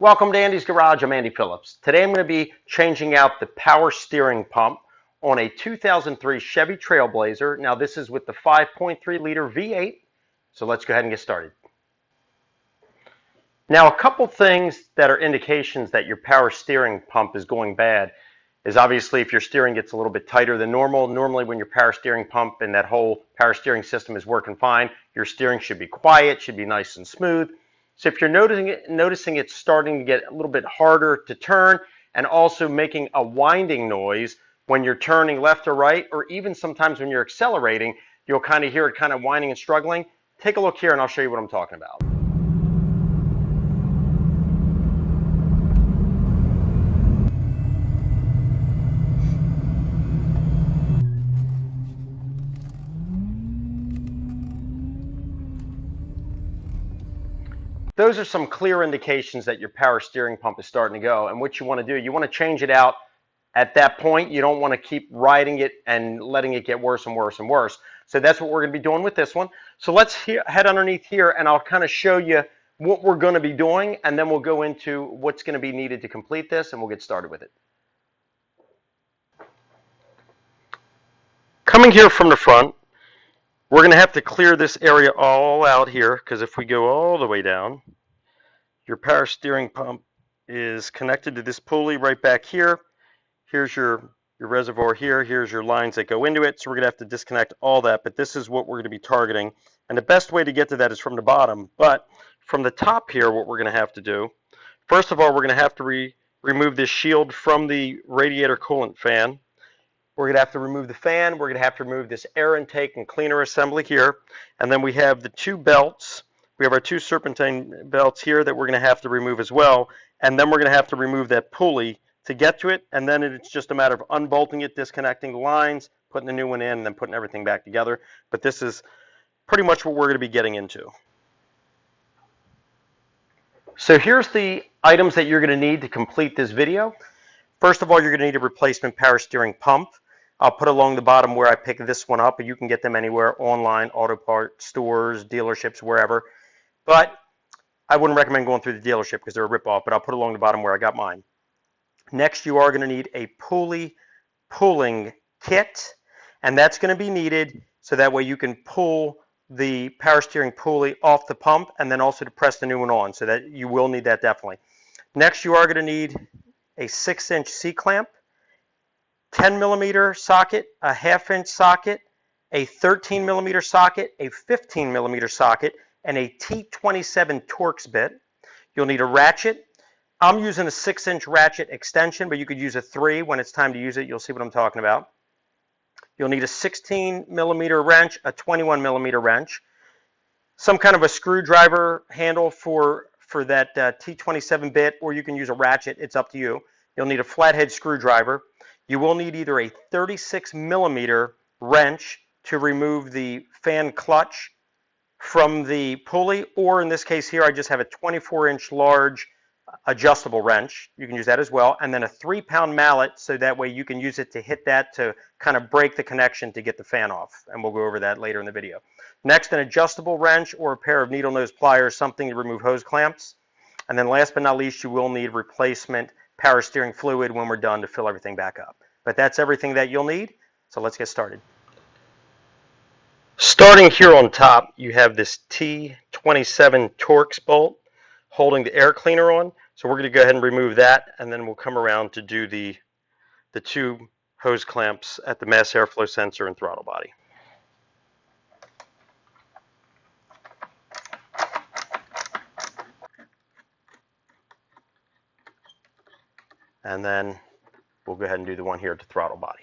Welcome to Andy's Garage. I'm Andy Phillips. Today I'm going to be changing out the power steering pump on a 2003 Chevy Trailblazer. Now this is with the 5.3 liter V8. So let's go ahead and get started. Now a couple things that are indications that your power steering pump is going bad is obviously if your steering gets a little bit tighter than normal. Normally when your power steering pump and that whole power steering system is working fine, your steering should be quiet, should be nice and smooth. So if you're noticing it's starting to get a little bit harder to turn and also making a winding noise when you're turning left or right, or even sometimes when you're accelerating, you'll kind of hear it kind of whining and struggling. Take a look here and I'll show you what I'm talking about. Those are some clear indications that your power steering pump is starting to go. And what you want to do, you want to change it out at that point. You don't want to keep riding it and letting it get worse and worse and worse. So that's what we're going to be doing with this one. So let's head underneath here and I'll kind of show you what we're going to be doing, and then we'll go into what's going to be needed to complete this and we'll get started with it. Coming here from the front, we're going to have to clear this area all out here, because if we go all the way down, your power steering pump is connected to this pulley right back here. Here's your reservoir here. Here's your lines that go into it. So we're going to have to disconnect all that, but this is what we're going to be targeting. And the best way to get to that is from the bottom. But from the top here, what we're going to have to do, first of all, we're going to have to remove this shield from the radiator coolant fan. We're going to have to remove the fan. We're going to have to remove this air intake and cleaner assembly here. And then we have the two belts. We have our two serpentine belts here that we're going to have to remove as well. And then we're going to have to remove that pulley to get to it. And then it's just a matter of unbolting it, disconnecting the lines, putting the new one in, and then putting everything back together. But this is pretty much what we're going to be getting into. So here's the items that you're going to need to complete this video. First of all, you're going to need a replacement power steering pump. I'll put along the bottom where I picked this one up, but you can get them anywhere online, auto parts stores, dealerships, wherever. But I wouldn't recommend going through the dealership because they're a ripoff, but I'll put along the bottom where I got mine. Next, you are going to need a Pulley pulling kit, and that's going to be needed so that way you can pull the power steering pulley off the pump and then also to press the new one on, so that you will need that definitely. Next, you are going to need a 6-inch C-clamp, 10mm socket, a 1/2-inch socket, a 13mm socket, a 15mm socket, and a T27 Torx bit. You'll need a ratchet. I'm using a 6-inch ratchet extension, but you could use a 3 when it's time to use it. You'll see what I'm talking about. You'll need a 16mm wrench, a 21mm wrench, some kind of a screwdriver handle for that T27 bit, or you can use a ratchet. It's up to you. You'll need a flathead screwdriver. You will need either a 36mm wrench to remove the fan clutch from the pulley, or in this case here, I just have a 24-inch large adjustable wrench. You can use that as well. And then a 3-pound mallet, so that way you can use it to hit that to kind of break the connection to get the fan off. And we'll go over that later in the video. Next, an adjustable wrench or a pair of needle nose pliers, something to remove hose clamps. And then last but not least, you will need replacement power steering fluid when we're done to fill everything back up. But that's everything that you'll need. So let's get started. Starting here on top, you have this T27 Torx bolt holding the air cleaner on. So we're going to go ahead and remove that, and then we'll come around to do the two hose clamps at the mass airflow sensor and throttle body. And then we'll go ahead and do the one here at the throttle body.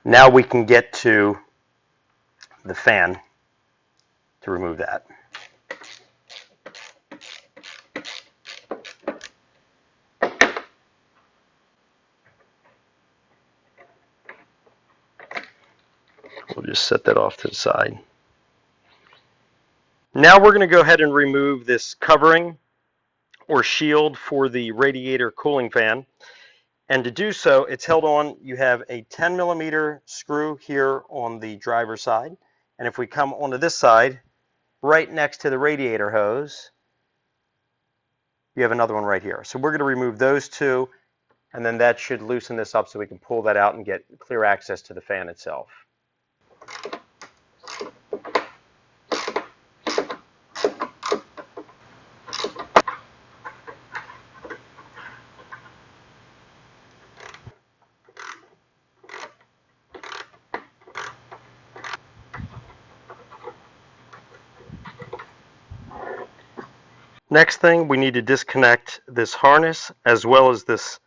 Now we can get to the fan to remove that. We'll just set that off to the side. Now we're going to go ahead and remove this covering or shield for the radiator cooling fan. And to do so, it's held on. You have a 10mm screw here on the driver's side. And if we come onto this side, right next to the radiator hose, you have another one right here. So we're going to remove those two, and then that should loosen this up so we can pull that out and get clear access to the fan itself. Next thing, we need to disconnect this harness as well as this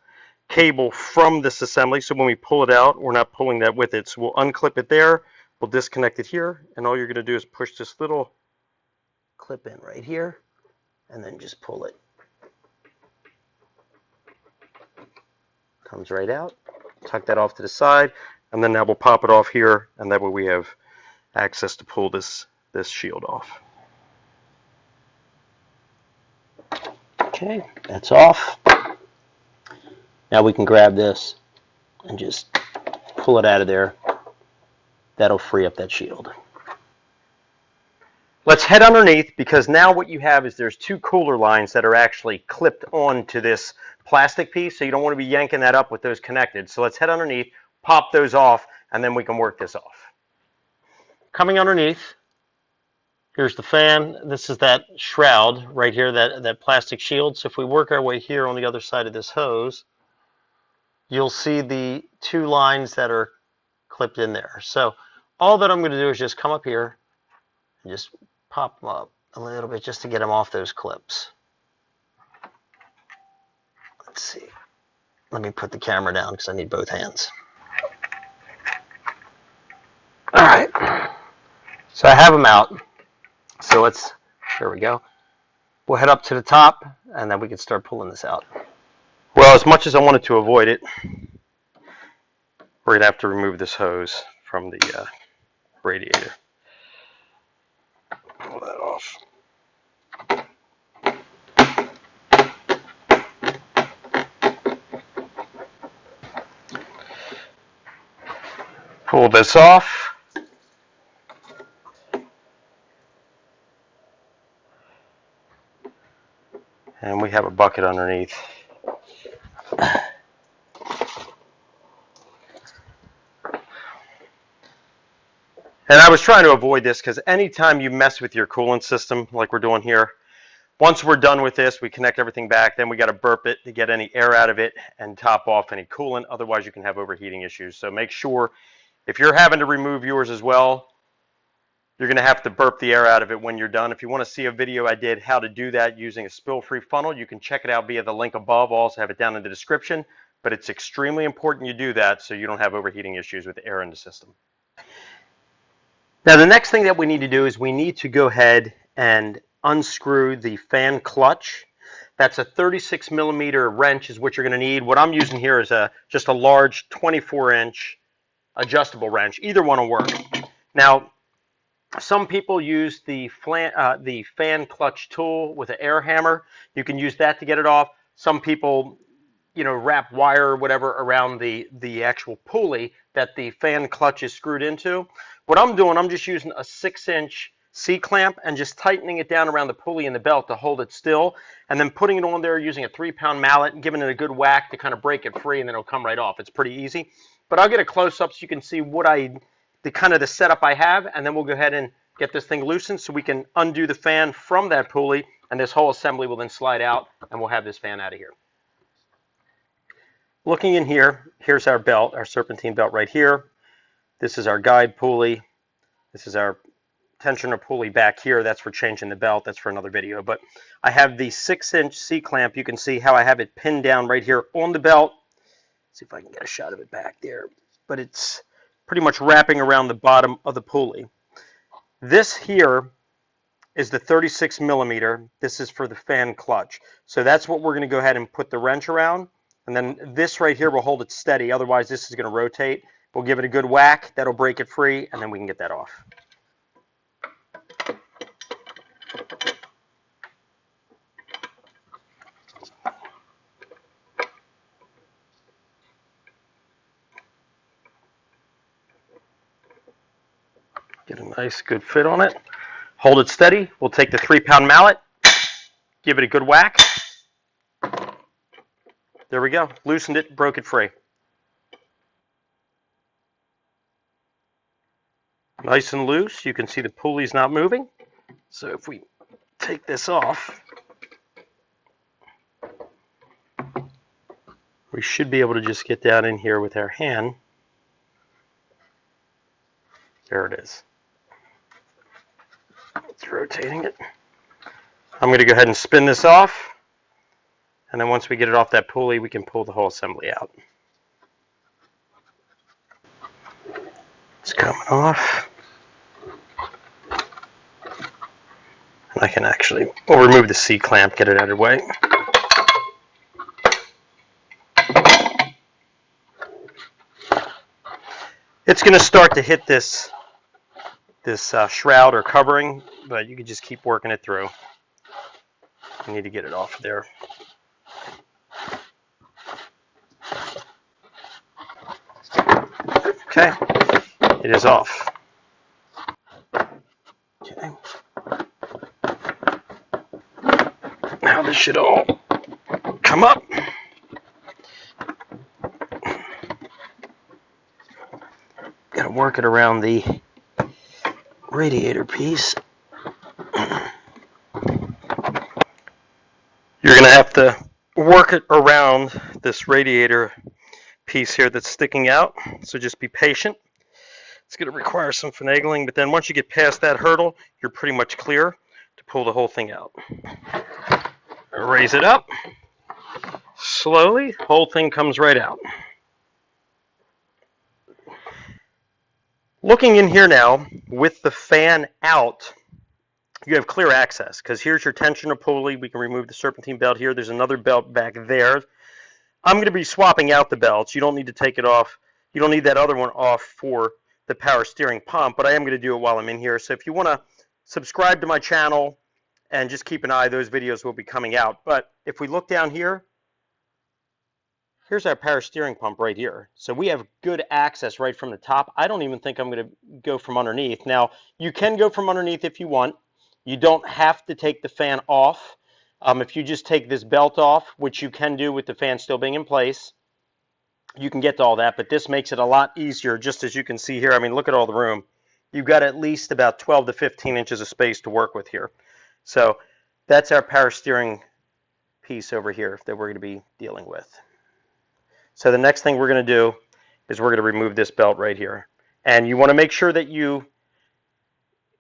cable from this assembly. So when we pull it out, we're not pulling that with it. So we'll unclip it there, we'll disconnect it here, and all you're going to do is push this little clip in right here and then just pull it. Comes right out. Tuck that off to the side, and then now we'll pop it off here, and that way we have access to pull this shield off. Okay, that's off. Now we can grab this and just pull it out of there. That'll free up that shield. Let's head underneath, because now what you have is there's two cooler lines that are actually clipped onto this plastic piece, so you don't want to be yanking that up with those connected. So let's head underneath, pop those off, and then we can work this off. Coming underneath, here's the fan. This is that shroud right here, that plastic shield. So if we work our way here on the other side of this hose, you'll see the two lines that are clipped in there. So all that I'm going to do is just come up here and just pop them up a little bit just to get them off those clips. Let's see. Let me put the camera down because I need both hands. All right. So I have them out. So there we go. We'll head up to the top, and then we can start pulling this out. Well, as much as I wanted to avoid it, we're going to have to remove this hose from the radiator. Pull that off. Pull this off. And we have a bucket underneath. And I was trying to avoid this because anytime you mess with your coolant system like we're doing here, once we're done with this, we connect everything back, then we got to burp it to get any air out of it and top off any coolant. Otherwise, you can have overheating issues. So make sure if you're having to remove yours as well, you're going to have to burp the air out of it when you're done. If you want to see a video I did how to do that using a spill-free funnel, you can check it out via the link above. I'll also have it down in the description. But it's extremely important you do that so you don't have overheating issues with the air in the system. Now the next thing that we need to do is we need to go ahead and unscrew the fan clutch. That's a 36mm wrench is what you're going to need. What I'm using here is just a large 24-inch adjustable wrench. Either one will work. Now, some people use the fan clutch tool with an air hammer. You can use that to get it off. Some people, wrap wire or whatever around the actual pulley that the fan clutch is screwed into. What I'm doing, I'm just using a 6-inch C-clamp and just tightening it down around the pulley and the belt to hold it still, and then putting it on there using a 3-pound mallet and giving it a good whack to kind of break it free, and then it'll come right off. It's pretty easy. But I'll get a close-up so you can see the setup I have, and then we'll go ahead and get this thing loosened so we can undo the fan from that pulley, and this whole assembly will then slide out, and we'll have this fan out of here. Looking in here, here's our belt, our serpentine belt right here. This is our guide pulley. This is our tensioner pulley back here. That's for changing the belt. That's for another video. But I have the 6-inch C-clamp. You can see how I have it pinned down right here on the belt. Let's see if I can get a shot of it back there. But it's pretty much wrapping around the bottom of the pulley. This here is the 36mm. This is for the fan clutch. So that's what we're going to go ahead and put the wrench around. And then this right here will hold it steady. Otherwise, this is going to rotate. We'll give it a good whack. That'll break it free, and then we can get that off. Nice, good fit on it. Hold it steady. We'll take the 3-pound mallet, give it a good whack. There we go. Loosened it, broke it free. Nice and loose. You can see the pulley's not moving. So if we take this off, we should be able to just get down in here with our hand. There it is. It's rotating it. I'm going to go ahead and spin this off. And then once we get it off that pulley, we can pull the whole assembly out. It's coming off. And I can actually, we'll remove the C-clamp, get it out of the way. It's going to start to hit this shroud or covering, but you can just keep working it through. You need to get it off of there. Okay, it is off. Okay. Now this should all come up. Got to work it around the radiator piece. You're going to have to work it around this radiator piece here that's sticking out, so just be patient. It's going to require some finagling, but then once you get past that hurdle, you're pretty much clear to pull the whole thing out. Raise it up slowly, whole thing comes right out. Looking in here now, with the fan out, you have clear access, because here's your tensioner pulley. We can remove the serpentine belt here. There's another belt back there. I'm going to be swapping out the belts. You don't need to take it off. You don't need that other one off for the power steering pump, but I am going to do it while I'm in here. So if you want to subscribe to my channel and just keep an eye, those videos will be coming out. But if we look down here, here's our power steering pump right here. So we have good access right from the top. I don't even think I'm going to go from underneath. Now, you can go from underneath if you want. You don't have to take the fan off. If you just take this belt off, which you can do with the fan still being in place, you can get to all that, but this makes it a lot easier, just as you can see here. I mean, look at all the room. You've got at least about 12 to 15 inches of space to work with here. So that's our power steering piece over here that we're going to be dealing with. So the next thing we're going to do is we're going to remove this belt right here. And you want to make sure that you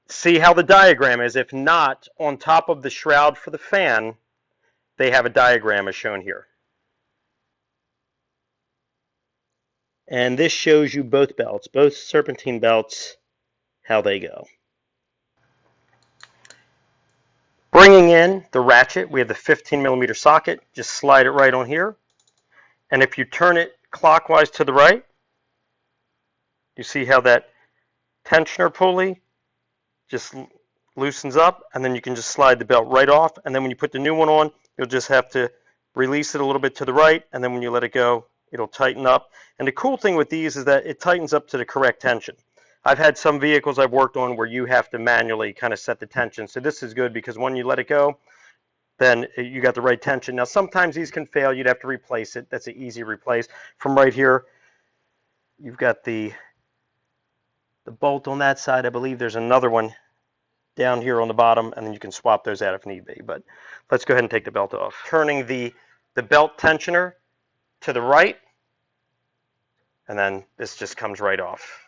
see how the diagram is. If not, on top of the shroud for the fan, they have a diagram as shown here. And this shows you both belts, both serpentine belts, how they go. Bringing in the ratchet, we have the 15mm socket. Just slide it right on here. And if you turn it clockwise to the right, you see how that tensioner pulley just loosens up, and then you can just slide the belt right off. And then when you put the new one on, you'll just have to release it a little bit to the right, and then when you let it go, it'll tighten up. And the cool thing with these is that it tightens up to the correct tension. I've had some vehicles I've worked on where you have to manually kind of set the tension. So this is good because when you let it go, then you got the right tension. Now sometimes these can fail. You'd have to replace it. That's an easy replace. From right here, you've got the bolt on that side. I believe there's another one down here on the bottom, and then you can swap those out if need be. But let's go ahead and take the belt off. Turning the belt tensioner to the right, and then this just comes right off.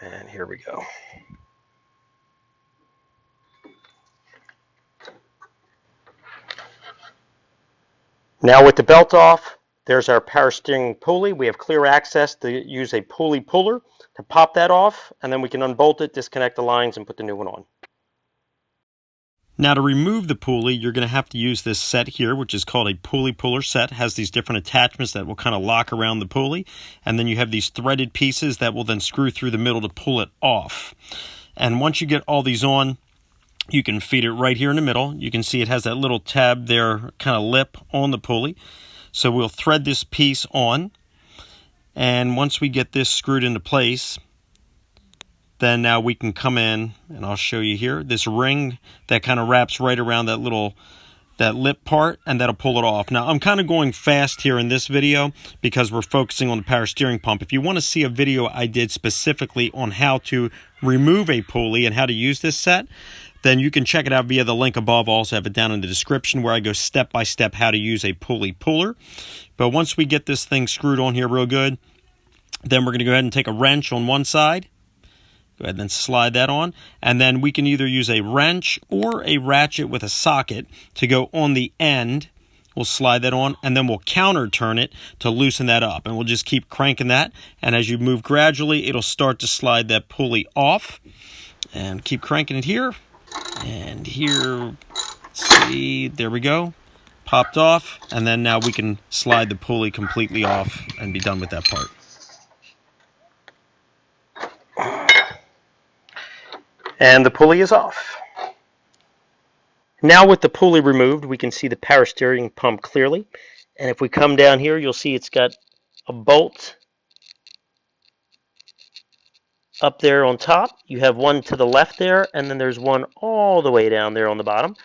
And here we go. Now with the belt off, there's our power steering pulley. We have clear access to use a pulley puller to pop that off, and then we can unbolt it, disconnect the lines, and put the new one on. Now to remove the pulley, you're going to have to use this set here, which is called a pulley puller set. It has these different attachments that will kind of lock around the pulley, and then you have these threaded pieces that will then screw through the middle to pull it off. And once you get all these on, you can feed it right here in the middle. You can see it has that little tab there, kind of lip on the pulley. So we'll thread this piece on, and once we get this screwed into place, then now we can come in, and I'll show you here, this ring that kind of wraps right around that lip part, and that'll pull it off. Now, I'm kind of going fast here in this video because we're focusing on the power steering pump. If you want to see a video I did specifically on how to remove a pulley and how to use this set, then you can check it out via the link above. I'll also have it down in the description where I go step by step how to use a pulley puller. But once we get this thing screwed on here real good, then we're going to go ahead and take a wrench on one side. Go ahead and then slide that on, and then we can either use a wrench or a ratchet with a socket to go on the end. We'll slide that on, and then we'll counter turn it to loosen that up, and we'll just keep cranking that, and as you move gradually, it'll start to slide that pulley off, and keep cranking it here, and here, see, there we go, popped off, and then now we can slide the pulley completely off and be done with that part. And the pulley is off. Now with the pulley removed, we can see the power steering pump clearly. And if we come down here, you'll see it's got a bolt up there on top. You have one to the left there, and then there's one all the way down there on the bottom.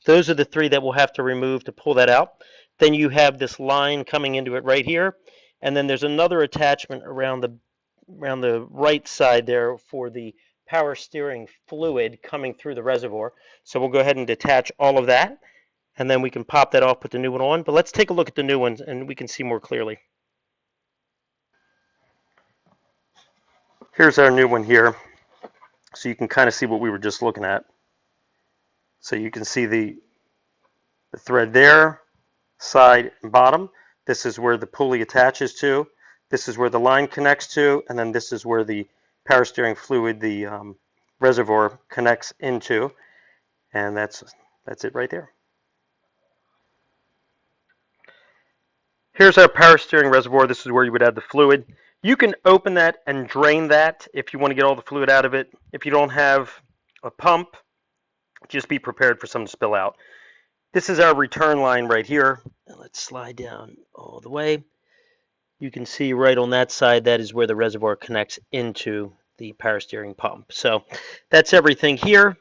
Those are the three that we'll have to remove to pull that out. Then you have this line coming into it right here. And then there's another attachment around the right side there for the power steering fluid coming through the reservoir. So we'll go ahead and detach all of that, and then we can pop that off, put the new one on. But let's take a look at the new ones, and we can see more clearly. Here's our new one here, so you can kind of see what we were just looking at. So you can see the thread there, side and bottom. This is where the pulley attaches to. This is where the line connects to, and then this is where the power steering fluid, the reservoir, connects into, and that's it right there. Here's our power steering reservoir. This is where you would add the fluid. You can open that and drain that if you want to get all the fluid out of it. If you don't have a pump, just be prepared for some to spill out. This is our return line right here. Let's slide down all the way. You can see right on that side, that is where the reservoir connects into the power steering pump. So that's everything here.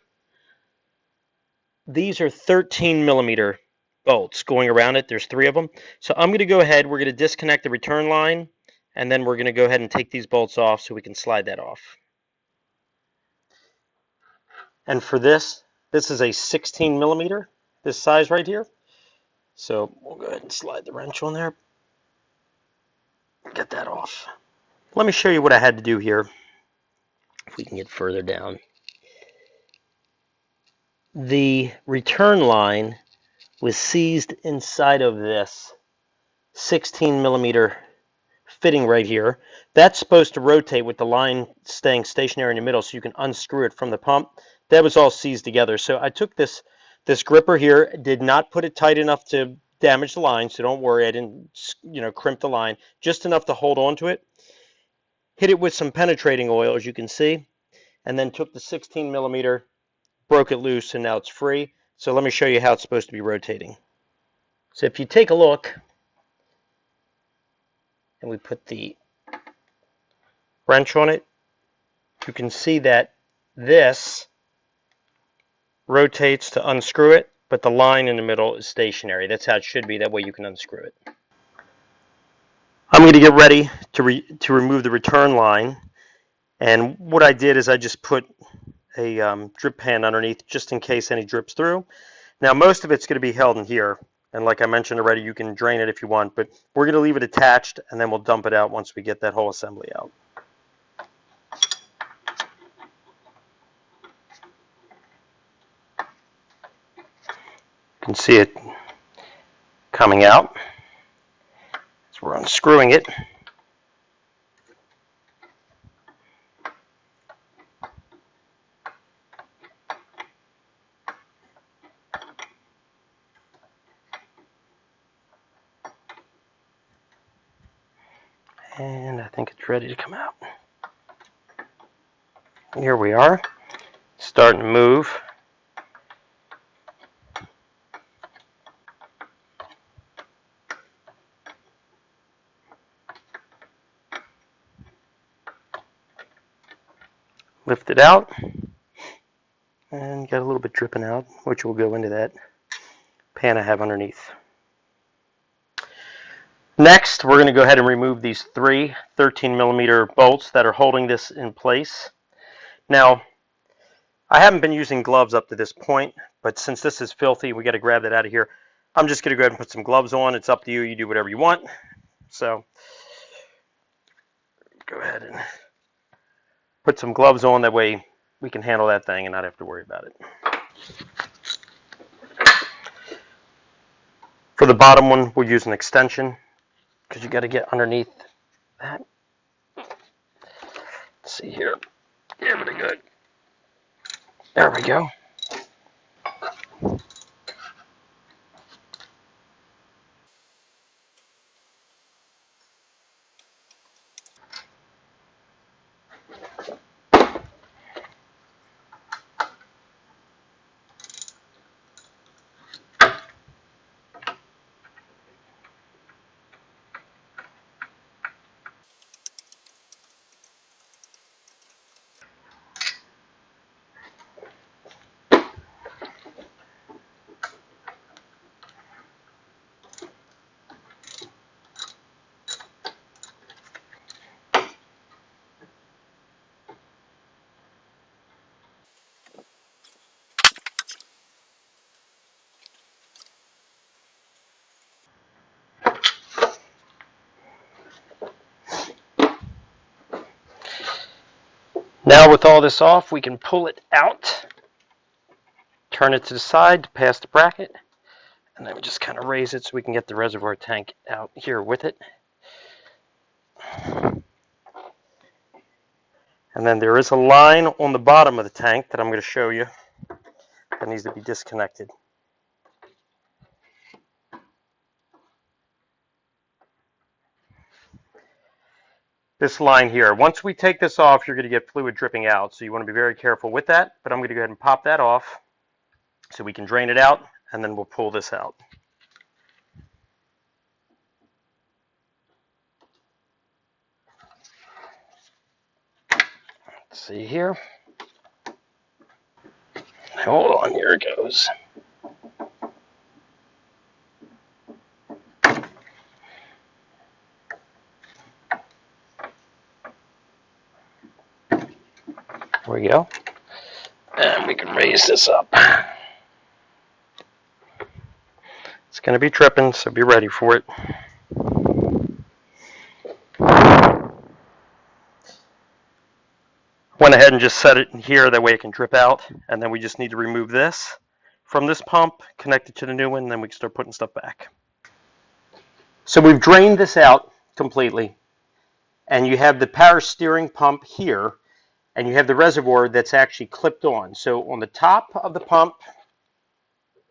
These are 13 millimeter bolts going around it. There's 3 of them. So I'm going to go ahead, we're going to disconnect the return line, and then we're going to go ahead and take these bolts off so we can slide that off. And for this is a 16 millimeter, this size right here. So we'll go ahead and slide the wrench on there. Get that off. Let me show you what I had to do here. If we can get further down. The return line was seized inside of this 16 millimeter fitting right here. That's supposed to rotate with the line staying stationary in the middle so you can unscrew it from the pump. That was all seized together. So I took this gripper here, did not put it tight enough to damage the line, so don't worry, I didn't crimp the line, just enough to hold on to it. Hit it with some penetrating oil, as you can see, and then took the 16 millimeter, broke it loose, and now it's free. So let me show you how it's supposed to be rotating. So if you take a look, and we put the wrench on it, you can see that this rotates to unscrew it, but the line in the middle is stationary. That's how it should be. That way you can unscrew it. I'm going to get ready to remove the return line. And what I did is I just put a drip pan underneath just in case any drips through. Now most of it's going to be held in here. And like I mentioned already, you can drain it if you want. But we're going to leave it attached, and then we'll dump it out once we get that whole assembly out. You can see it coming out as we're unscrewing it. And I think it's ready to come out. Here we are, starting to move. lift it out, and got a little bit dripping out, which will go into that pan I have underneath. Next, we're going to go ahead and remove these three 13mm bolts that are holding this in place. Now, I haven't been using gloves up to this point, but since this is filthy, we got to grab that out of here. I'm just going to go ahead and put some gloves on. It's up to you. You do whatever you want. So, go ahead and put some gloves on. That way, we can handle that thing and not have to worry about it. For the bottom one, we'll use an extension because you got to get underneath that. Let's see here. Yeah, pretty good. There we go. Now with all this off, we can pull it out, turn it to the side to pass the bracket, and then we just kind of raise it so we can get the reservoir tank out here with it. And then there is a line on the bottom of the tank that I'm going to show you that needs to be disconnected. This line here, once we take this off, you're going to get fluid dripping out, so you want to be very careful with that, but I'm going to go ahead and pop that off so we can drain it out, and then we'll pull this out. Let's see here. Hold on, here it goes. There we go. And we can raise this up. It's going to be tripping, so be ready for it. Went ahead and just set it in here, that way it can drip out. And then we just need to remove this from this pump, connect it to the new one, and then we can start putting stuff back. So we've drained this out completely. And you have the power steering pump here, and you have the reservoir that's actually clipped on. So on the top of the pump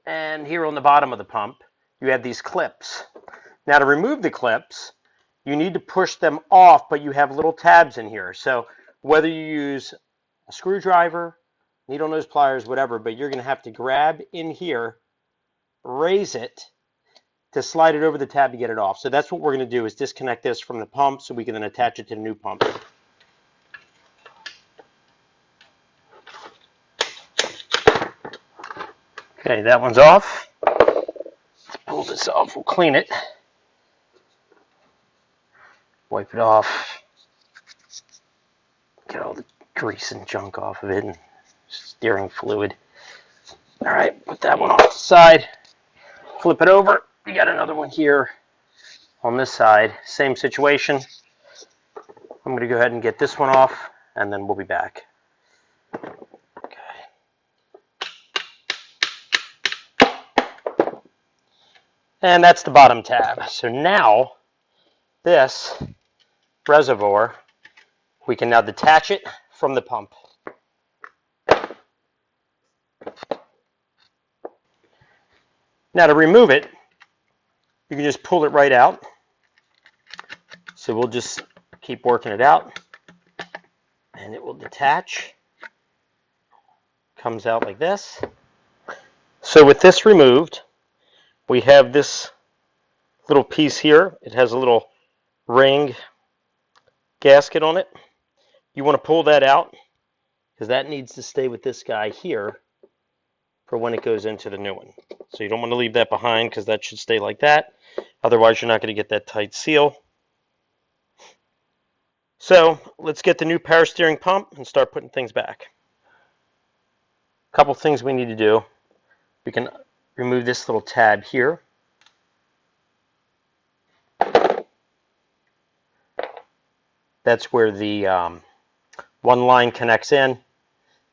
and here on the bottom of the pump, you have these clips. Now to remove the clips, you need to push them off, but you have little tabs in here. So whether you use a screwdriver, needle nose pliers, whatever, but you're going to have to grab in here, raise it to slide it over the tab to get it off. So that's what we're going to do, is disconnect this from the pump so we can then attach it to the new pump. Okay, that one's off. Let's pull this off. We'll clean it. Wipe it off. Get all the grease and junk off of it and steering fluid. All right, put that one off the side. Flip it over. We got another one here on this side. Same situation. I'm going to go ahead and get this one off, and then we'll be back. And that's the bottom tab. So now this reservoir, we can now detach it from the pump. Now to remove it, you can just pull it right out. So we'll just keep working it out, and it will detach. Comes out like this. So with this removed, we have this little piece here. It has a little ring gasket on it. You want to pull that out because that needs to stay with this guy here for when it goes into the new one. So you don't want to leave that behind because that should stay like that. Otherwise, you're not going to get that tight seal. So let's get the new power steering pump and start putting things back. A couple things we need to do. We can remove this little tab here. That's where the one line connects in.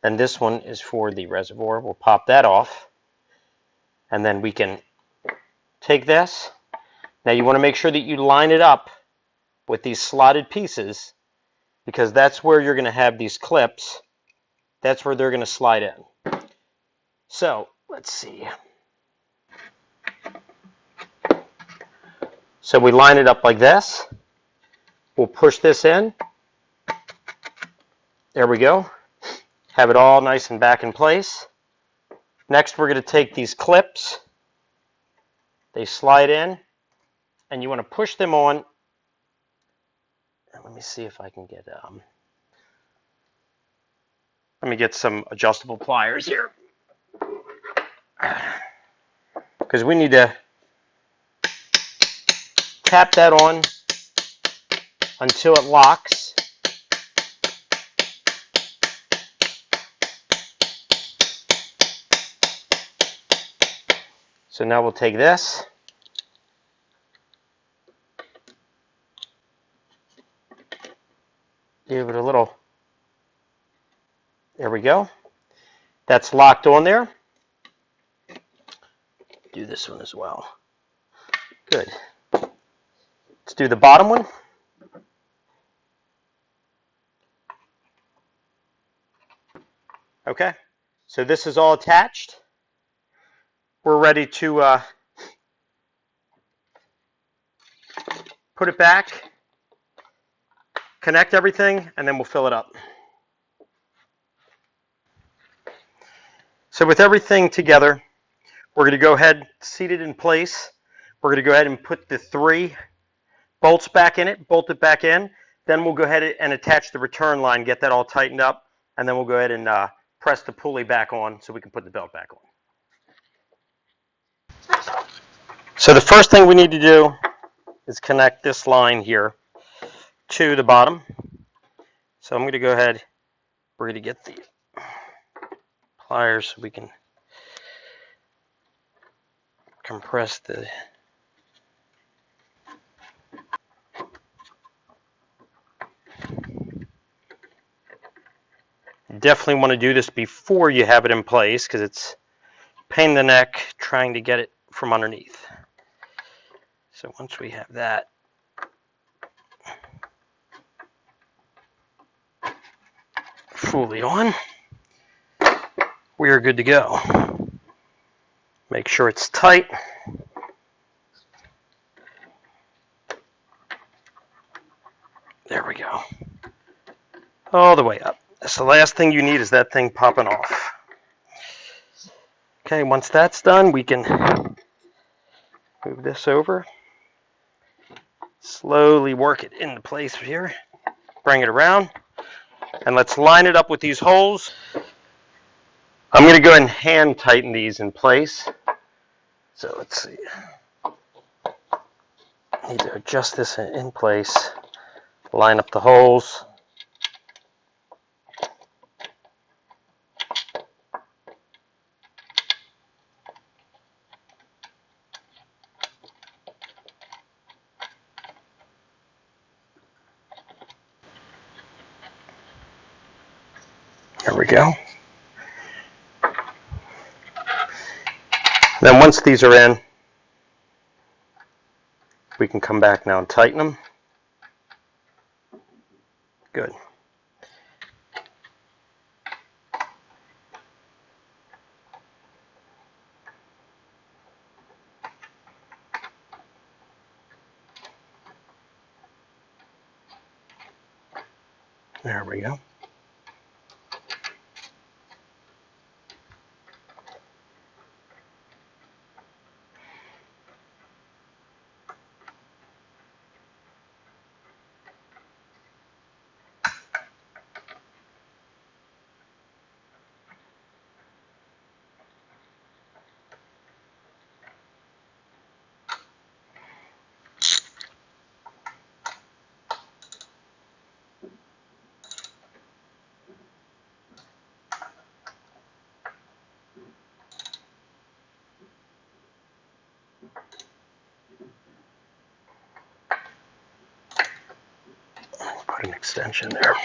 And this one is for the reservoir. We'll pop that off. And then we can take this. Now you want to make sure that you line it up with these slotted pieces, because that's where you're going to have these clips. That's where they're going to slide in. So let's see. So we line it up like this. We'll push this in. There we go. Have it all nice and back in place. Next, we're going to take these clips. They slide in, and you want to push them on. Let me see if I can get let me get some adjustable pliers here, because we need to tap that on until it locks. So now we'll take this. Give it a little. There we go. That's locked on there. Do this one as well. Good. Let's do the bottom one. Okay. So this is all attached. We're ready to put it back, connect everything, and then we'll fill it up. So with everything together, we're going to go ahead, seat it in place. We're going to go ahead and put the 3 bolts back in it, bolt it back in. Then we'll go ahead and attach the return line, get that all tightened up, and then we'll go ahead and press the pulley back on so we can put the belt back on. So the first thing we need to do is connect this line here to the bottom. So I'm going to go ahead, we're going to get the pliers so we can compress the definitely want to do this before you have it in place, because it's a pain in the neck trying to get it from underneath. So once we have that fully on, we are good to go. Make sure it's tight. There we go. All the way up. So the last thing you need is that thing popping off. Okay, once that's done, we can move this over. Slowly work it into place here. Bring it around. And let's line it up with these holes. I'm going to go ahead and hand tighten these in place. So let's see. I need to adjust this in place. Line up the holes. There we go. Then once these are in, we can come back now and tighten them. Good. There we go. extension there.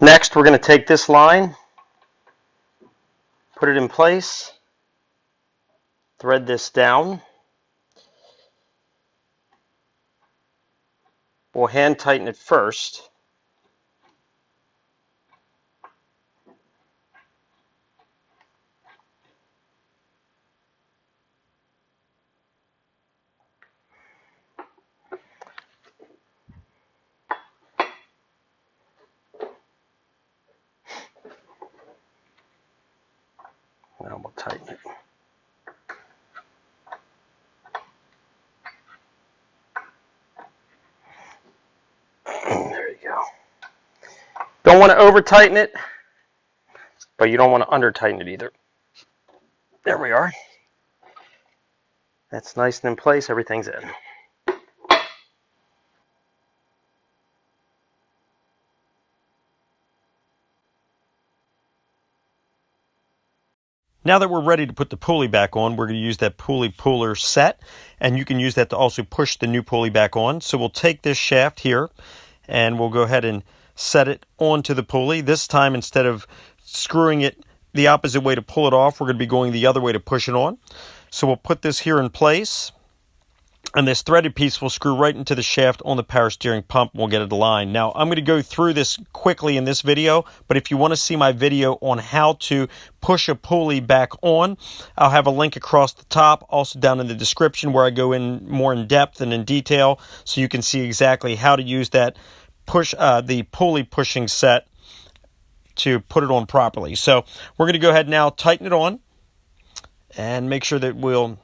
Next, we're going to take this line, put it in place, thread this down. We'll hand tighten it first. Now we'll tighten it. There you go. Don't want to over tighten it, but you don't want to under tighten it either. There we are. That's nice and in place. Everything's in. Now that we're ready to put the pulley back on, we're going to use that pulley puller set, and you can use that to also push the new pulley back on. So we'll take this shaft here, and we'll go ahead and set it onto the pulley. This time, instead of screwing it the opposite way to pull it off, we're going to be going the other way to push it on. So we'll put this here in place, and this threaded piece will screw right into the shaft on the power steering pump, and we'll get it aligned. Now, I'm going to go through this quickly in this video, but if you want to see my video on how to push a pulley back on, I'll have a link across the top, also down in the description, where I go in more in depth and in detail, so you can see exactly how to use that the pulley pushing set to put it on properly. So we're going to go ahead now, tighten it on, and make sure that we'll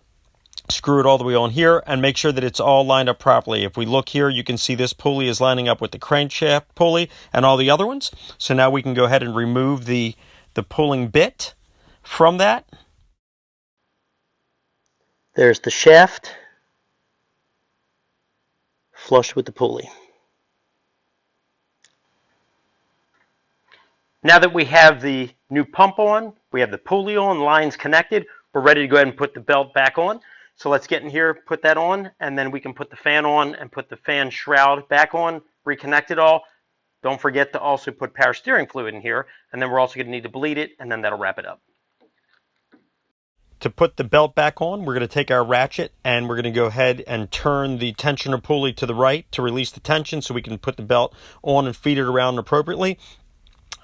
screw it all the way on here, and make sure that it's all lined up properly. If we look here, you can see this pulley is lining up with the crankshaft pulley and all the other ones. So now we can go ahead and remove the pulling bit from that. There's the shaft flush with the pulley. Now that we have the new pump on, we have the pulley on, lines connected, we're ready to go ahead and put the belt back on. So let's get in here, put that on, and then we can put the fan on and put the fan shroud back on, reconnect it all. Don't forget to also put power steering fluid in here, and then we're also going to need to bleed it, and then that'll wrap it up. To put the belt back on, we're going to take our ratchet and we're going to go ahead and turn the tensioner pulley to the right to release the tension so we can put the belt on and feed it around appropriately.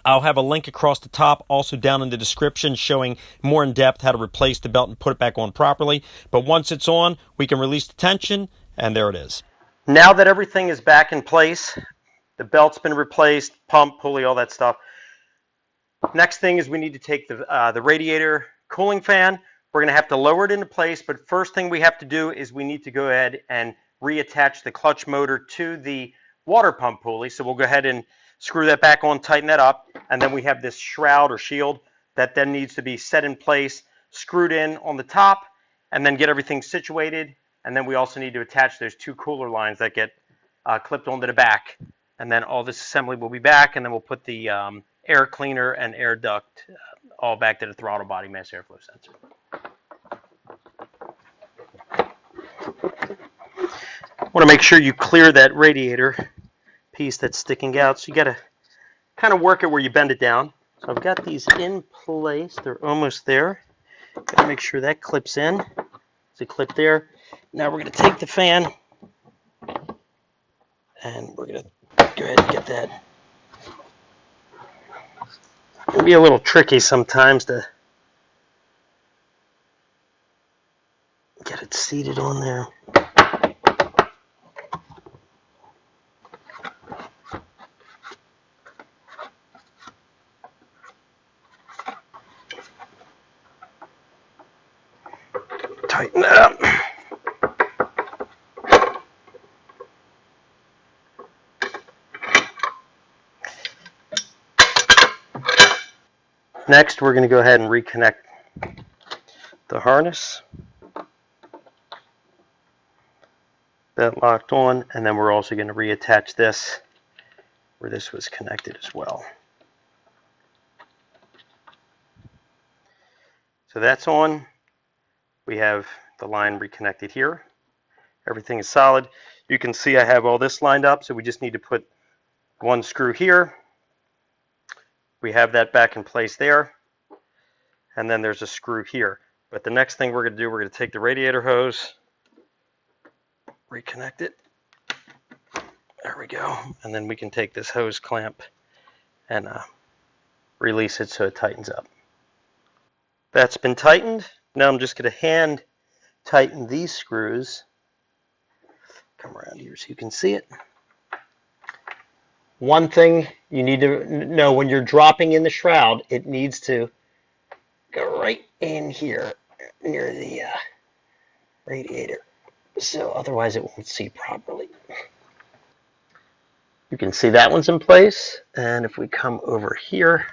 I'll have a link across the top, also down in the description, showing more in depth how to replace the belt and put it back on properly. But once it's on, we can release the tension, and there it is. Now that everything is back in place, the belt's been replaced, pump, pulley, all that stuff. Next thing is we need to take the radiator cooling fan. We're going to have to lower it into place, but first thing we have to do is we need to go ahead and reattach the clutch motor to the water pump pulley. So we'll go ahead and screw that back on, tighten that up, and then we have this shroud or shield that then needs to be set in place, screwed in on the top, and then get everything situated. And then we also need to attach those two cooler lines that get clipped onto the back. And then all this assembly will be back, and then we'll put the air cleaner and air duct all back to the throttle body mass airflow sensor. Want to make sure you clear that radiator piece that's sticking out, so you got to kind of work it where you bend it down. So I've got these in place, they're almost there. Got to make sure that clips in. There's a clip there. Now we're going to take the fan and we're going to go ahead and get that. It can be a little tricky sometimes to get it seated on there. Tighten that up. Next, we're going to go ahead and reconnect the harness. That locked on, and then we're also going to reattach this where this was connected as well. So that's on. We have the line reconnected here. Everything is solid. You can see I have all this lined up, so we just need to put one screw here. We have that back in place there, and then there's a screw here. But the next thing we're going to do, we're going to take the radiator hose, reconnect it. There we go. And then we can take this hose clamp and release it so it tightens up. That's been tightened. Now I'm just going to hand tighten these screws. Come around here so you can see it. One thing you need to know when you're dropping in the shroud, it needs to go right in here near the radiator. So otherwise it won't seat properly. You can see that one's in place. And if we come over here,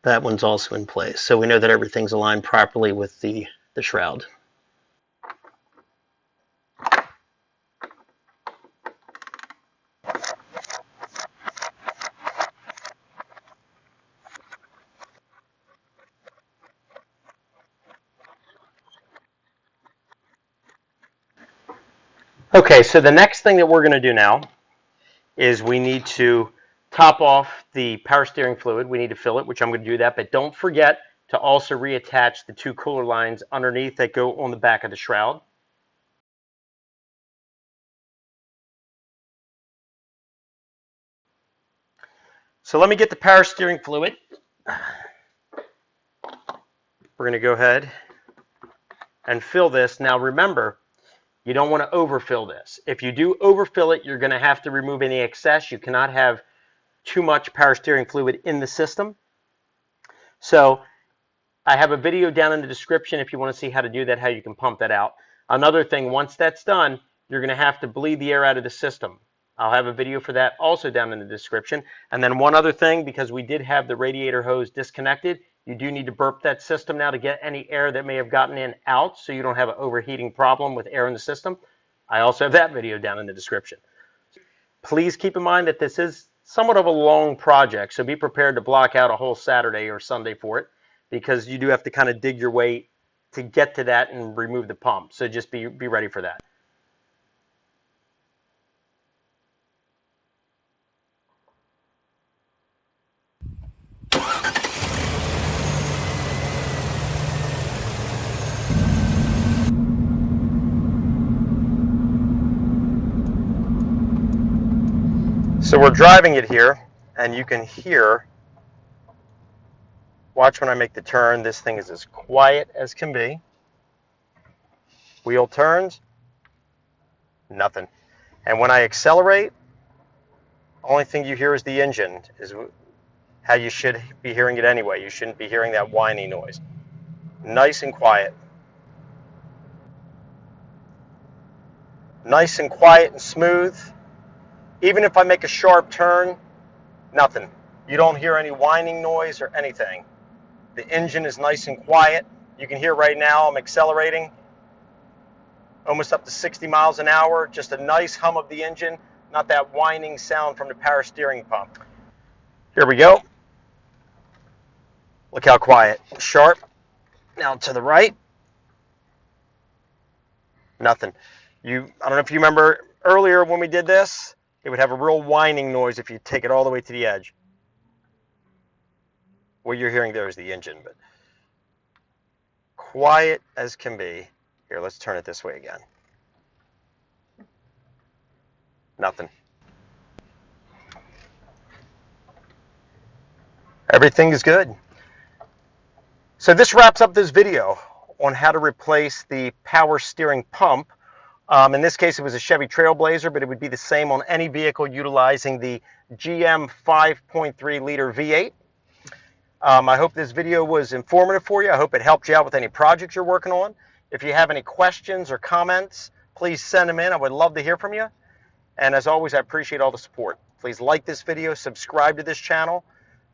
that one's also in place. So we know that everything's aligned properly with the shroud. Okay, so the next thing that we're going to do now is we need to top off the power steering fluid. We need to fill it, which I'm going to do that, but don't forget to also reattach the two cooler lines underneath that go on the back of the shroud. So let me get the power steering fluid. We're going to go ahead and fill this. Now remember, you don't want to overfill this. If you do overfill it, you're going to have to remove any excess. You cannot have too much power steering fluid in the system. So I have a video down in the description if you want to see how to do that, how you can pump that out. Another thing, once that's done, you're going to have to bleed the air out of the system. I'll have a video for that also down in the description. And then one other thing, because we did have the radiator hose disconnected, you do need to burp that system now to get any air that may have gotten in out so you don't have an overheating problem with air in the system. I also have that video down in the description. Please keep in mind that this is somewhat of a long project, so be prepared to block out a whole Saturday or Sunday for it, because you do have to kind of dig your way to get to that and remove the pump. So just be ready for that. So we're driving it here, and you can hear, watch when I make the turn, this thing is as quiet as can be. Wheel turns, nothing. And when I accelerate, only thing you hear is the engine, is how you should be hearing it anyway. You shouldn't be hearing that whining noise. Nice and quiet. Nice and quiet and smooth. Even if I make a sharp turn, nothing. You don't hear any whining noise or anything. The engine is nice and quiet. You can hear right now I'm accelerating almost up to 60 miles an hour. Just a nice hum of the engine, not that whining sound from the power steering pump. Here we go. Look how quiet. Sharp. Now to the right. Nothing. I don't know if you remember earlier when we did this, it would have a real whining noise if you take it all the way to the edge. What you're hearing there is the engine, but quiet as can be. Here, let's turn it this way again. Nothing. Everything is good. So this wraps up this video on how to replace the power steering pump. In this case, it was a Chevy Trailblazer, but it would be the same on any vehicle utilizing the GM 5.3 liter V8. I hope this video was informative for you. I hope it helped you out with any projects you're working on. If you have any questions or comments, please send them in. I would love to hear from you. And as always, I appreciate all the support. Please like this video, subscribe to this channel.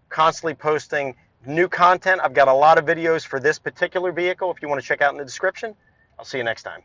Constantly posting new content. I've got a lot of videos for this particular vehicle if you want to check out in the description. I'll see you next time.